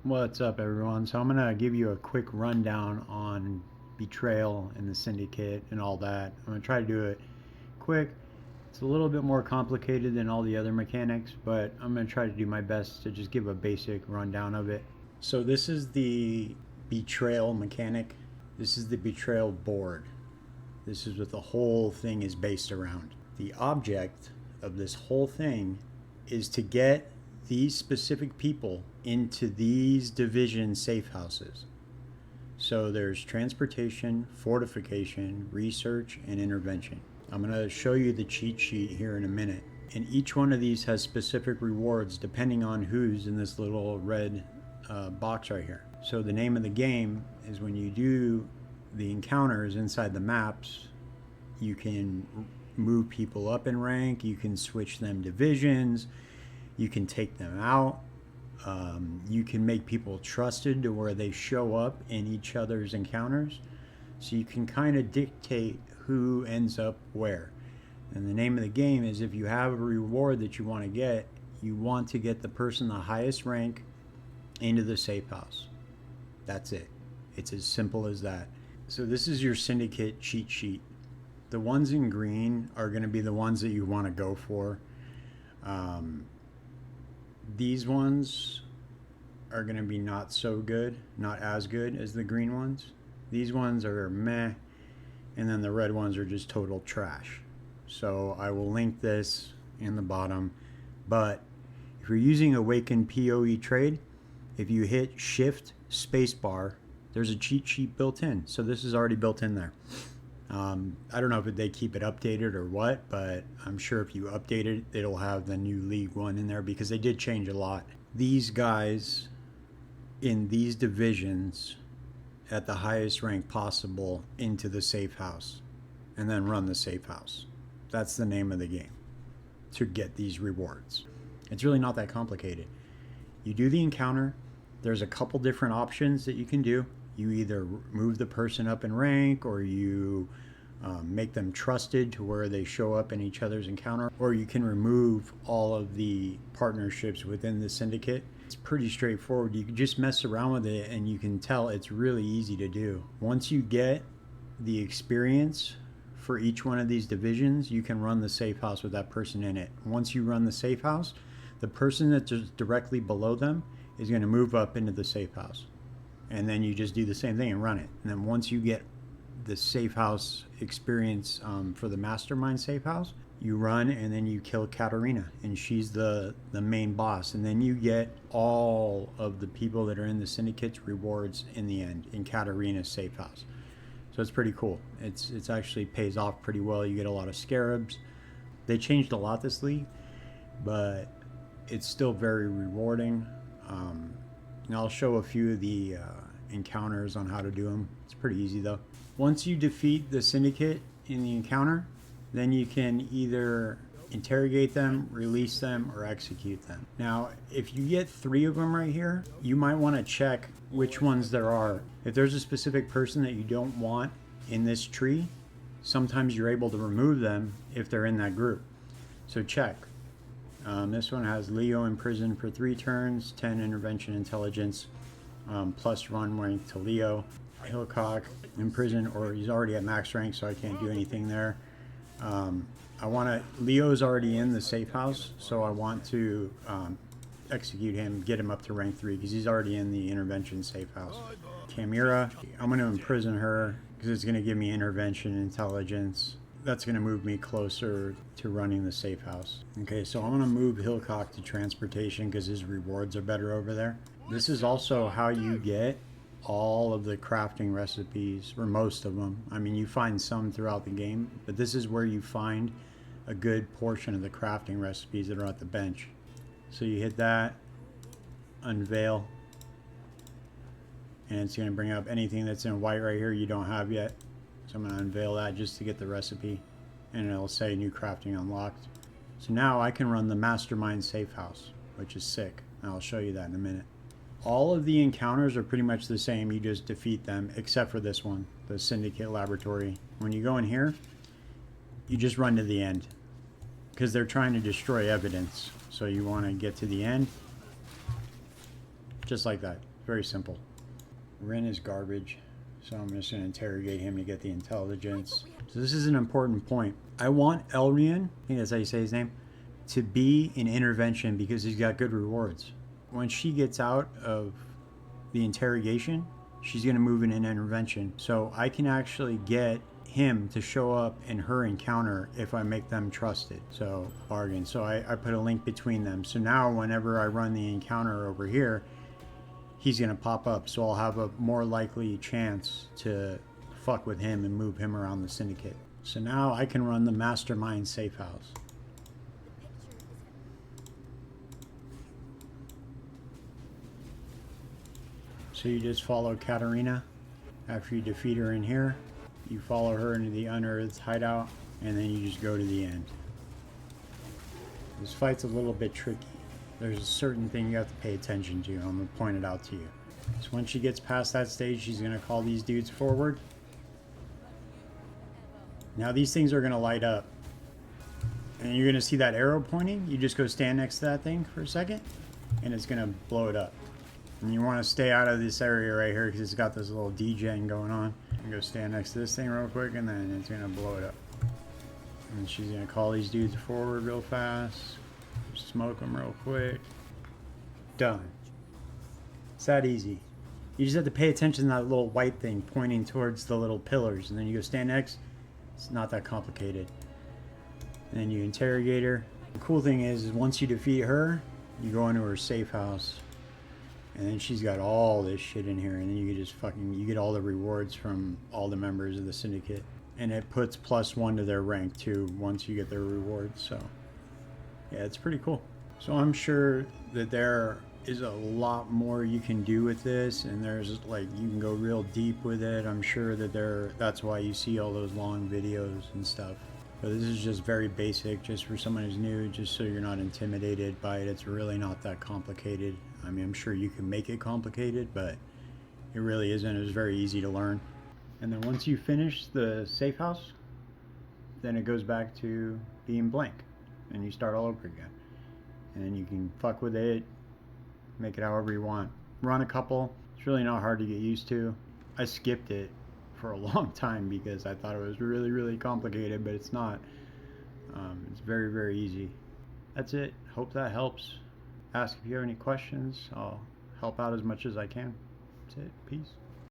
What's up, everyone? So I'm gonna give you a quick rundown on Betrayal and the Syndicate and all that. I'm gonna try to do it quick. It's a little bit more complicated than all the other mechanics, but I'm gonna try to do my best to just give a basic rundown of it. So this is the Betrayal mechanic. This is the Betrayal board. This is what the whole thing is based around. The object of this whole thing is to get these specific people into these division safe houses. So there's transportation, fortification, research, and intervention. I'm going to show you the cheat sheet here in a minute. And each one of these has specific rewards depending on who's in this little red box right here. So the name of the game is when you do the encounters inside the maps, you can move people up in rank, you can switch them divisions, you can take them out, you can make people trusted to where they show up in each other's encounters. So you can kind of dictate who ends up where. And the name of the game is, if you have a reward that you want to get, you want to get the person the highest rank into the safe house. That's it. It's as simple as that. So this is your Syndicate cheat sheet. The ones in green are going to be the ones that you want to go for. These ones are going to be not so good, not as good as the green ones. These ones are meh, and then the red ones are just total trash. So I will link this in the bottom. But if you're using Awaken PoE Trade, if you hit Shift Spacebar, there's a cheat sheet built in. So this is already built in there. I don't know if they keep it updated or what, but I'm sure if you update it, it'll have the new League 1 in there, because they did change a lot. These guys in these divisions at the highest rank possible into the safe house, and then run the safe house. That's the name of the game, to get these rewards. It's really not that complicated. You do the encounter. There's a couple different options that you can do. You either move the person up in rank, or you make them trusted to where they show up in each other's encounter, or you can remove all of the partnerships within the Syndicate. It's pretty straightforward. You can just mess around with it and you can tell it's really easy to do. Once you get the experience for each one of these divisions, you can run the safe house with that person in it. Once you run the safe house, the person that's just directly below them is going to move up into the safe house. And then you just do the same thing and run it. And then once you get the safe house experience for the mastermind safe house, you run and then you kill Catarina, and she's the main boss. And then you get all of the people that are in the Syndicate's rewards in the end in Catarina's safe house. So it's pretty cool. It's actually pays off pretty well. You get a lot of scarabs. They changed a lot this league, but it's still very rewarding. And I'll show a few of the encounters on how to do them. It's pretty easy though. Once you defeat the Syndicate in the encounter, then you can either interrogate them, release them, or execute them. Now, if you get 3 of them right here, you might want to check which ones there are. If there's a specific person that you don't want in this tree, sometimes you're able to remove them if they're in that group. So check. This one has Leo in prison for 3 turns, 10 intervention intelligence, plus run rank to Leo. Hillcock in prison, or he's already at max rank, so I can't do anything there. Leo's already in the safe house, so I want to execute him, get him up to rank 3, because he's already in the intervention safe house. Camira, I'm going to imprison her, because it's going to give me intervention intelligence. That's going to move me closer to running the safe house. Okay, so I'm going to move Hillcock to transportation because his rewards are better over there. This is also how you get all of the crafting recipes, or most of them. I mean, you find some throughout the game, but this is where you find a good portion of the crafting recipes that are at the bench. So you hit that, unveil, and it's going to bring up anything that's in white right here you don't have yet. So I'm going to unveil that just to get the recipe, and it'll say new crafting unlocked. So now I can run the mastermind safe house, which is sick. And I'll show you that in a minute. All of the encounters are pretty much the same. You just defeat them, except for this one, the Syndicate Laboratory. When you go in here, you just run to the end, because they're trying to destroy evidence. So you want to get to the end, just like that. very simple. Rin is garbage, so I'm just going to interrogate him to get the intelligence. So this is an important point. I want Elrian, I think that's how you say his name, to be an intervention because he's got good rewards. When she gets out of the interrogation, she's going to move in an intervention. So I can actually get him to show up in her encounter if I make them trusted. So bargain. So I put a link between them. So now whenever I run the encounter over here, he's going to pop up. So I'll have a more likely chance to fuck with him and move him around the Syndicate. So now I can run the Mastermind safe house. So you just follow Catarina. After you defeat her in here, you follow her into the Unearthed hideout, and then you just go to the end. This fight's a little bit tricky. There's a certain thing you have to pay attention to. I'm going to point it out to you. So once she gets past that stage, she's going to call these dudes forward. Now these things are going to light up. And you're going to see that arrow pointing. You just go stand next to that thing for a second, and it's going to blow it up. And you want to stay out of this area right here because it's got this little degen going on. And go stand next to this thing real quick, and then it's going to blow it up. And she's going to call these dudes forward real fast. Smoke them real quick. Done. It's that easy. You just have to pay attention to that little white thing pointing towards the little pillars. And then you go stand next. It's not that complicated. And then you interrogate her. The cool thing is once you defeat her, you go into her safe house. And then she's got all this shit in here, and then you can just you get all the rewards from all the members of the Syndicate. And it puts +1 to their rank too once you get their rewards, so yeah, it's pretty cool. So I'm sure that there is a lot more you can do with this, and there's like, you can go real deep with it. I'm sure that that's why you see all those long videos and stuff. But this is just very basic, just for someone who's new, just so you're not intimidated by it. It's really not that complicated. I mean, I'm sure you can make it complicated, but it really isn't. It was very easy to learn. And then once you finish the safe house, then it goes back to being blank, and you start all over again. And then you can fuck with it, make it however you want. Run a couple. It's really not hard to get used to. I skipped it for a long time because I thought it was really, really complicated, but it's not. It's very, very easy. That's it. Hope that helps. Ask if you have any questions. I'll help out as much as I can. That's it. Peace.